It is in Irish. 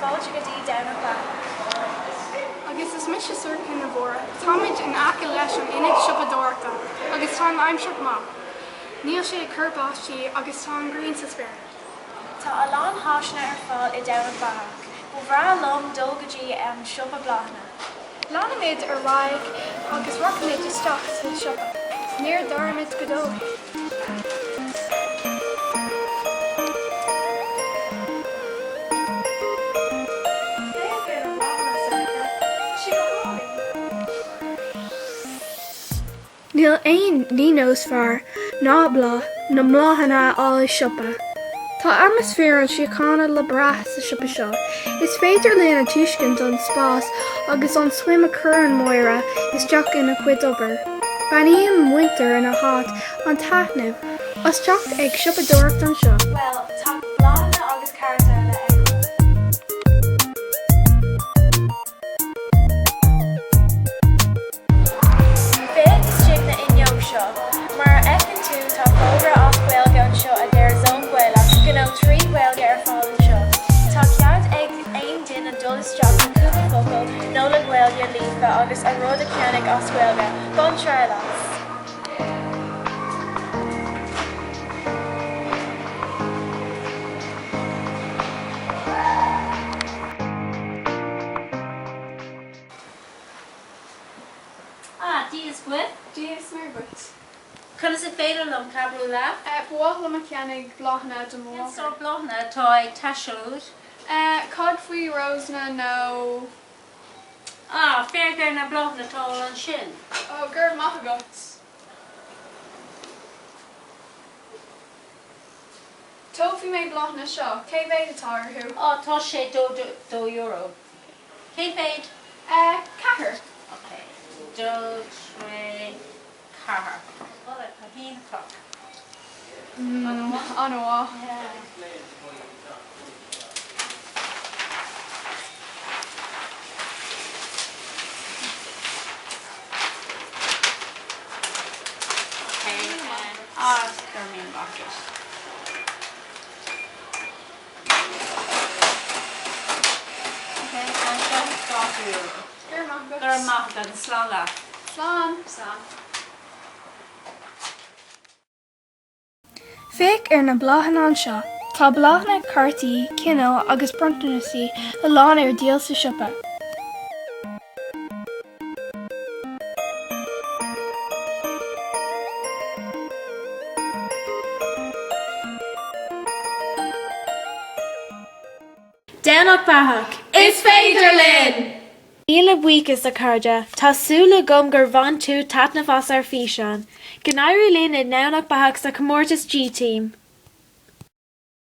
fáilte go dtí Deo Mé. Agus is mis is suir cin na bhóra. Táid in aice leis an innig siopadóirta, agus tá aimseach má. Níl sé churbáistí agus tá an green sa spéir. Tá a lán háisna ar fáil I Deo Mé. Bú bhrá lom dul go dtí an siopa bláthna. Lánimid ar bhaig agus roicimid isteach sa siopa. Níor darmid go dul. Níl aon línos fearr ná na mláthana á siopa. Tá atmosfér an siocána le brath sa siopa seo. Is féidir leon an tuiscint don spás agus an swim a chur an Máire is deach ina cuid obair. Baníon muinter ina háit an taitneamh, os teacht ag siopadóirt an seo. Well, tá bláthana agus carta le aghaidh. Mar ecinn tú tá fógra as Ghaeilge an seo a déir zón Ghaeilge go bhfuil trí Ghaeilge ar fáil an seo. Tá ceart ag aon duine dul isteach an cúpla focail nó le Ghaeilge líofa agus a rud a ceannaigh as Ghaeilge. Bon trealas. Díos buit? Díos mar buit. Conas a féidir lom cabrú le? Bhuachla a ceannaigh bláthna do mó. Só bláthna tá ag taisiúd. Cod faoi rósna nó... Fér gur na bláthna táil an sin. Gur maith agat. Tófi mé bláthna seo, cé féid atá arthú? Tá sé €2. Cé féid? Cahar. Ok. 2, 3, 4. Well, I can hear the clock. Anois. Yeah. Okay. Skirming bucket. Okay, and just got you. Gur maith an slán le. Slán. Féic ar na bláthana an seo, tá bláthna cartaí, cinneál agus brontanasaí a lán ar díal sa siopa. Déanach Beathach, is féidir linn! Míle buíochas a cairde, tásúla gom gur bhain tú taitneamh as ar fiseán. Ghnairí linn I nDomhnach Beathach sa comórtas G-team.